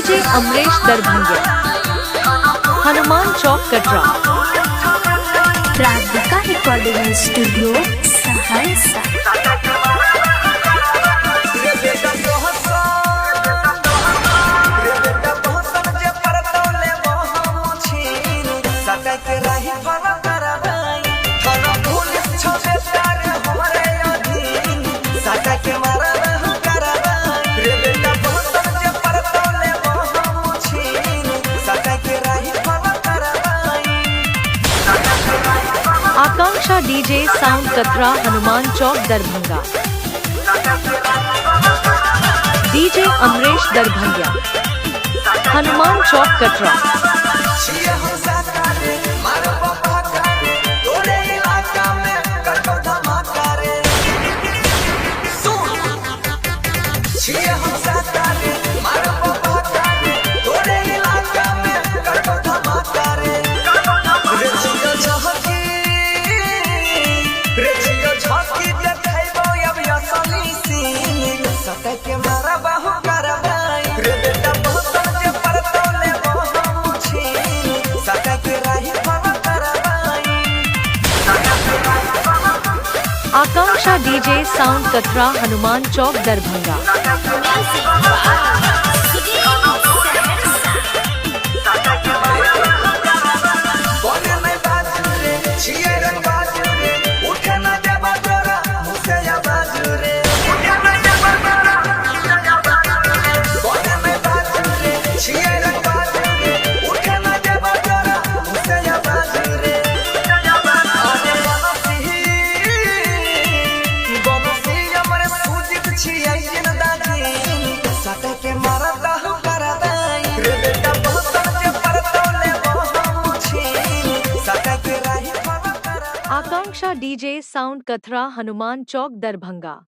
DJ Amresh Darbhangiya, Hanuman Chowk Katra. Radhika recording studio Saharsa. Akanksha DJ sound Katra, Hanuman Chowk Darbhanga. DJ Amresh Darbhangiya, Hanuman Chowk Katra. Akanksha DJ sound Katra, Hanuman Chowk Darbhanga. Akanksha DJ sound Katra, Hanuman Chowk Darbhanga.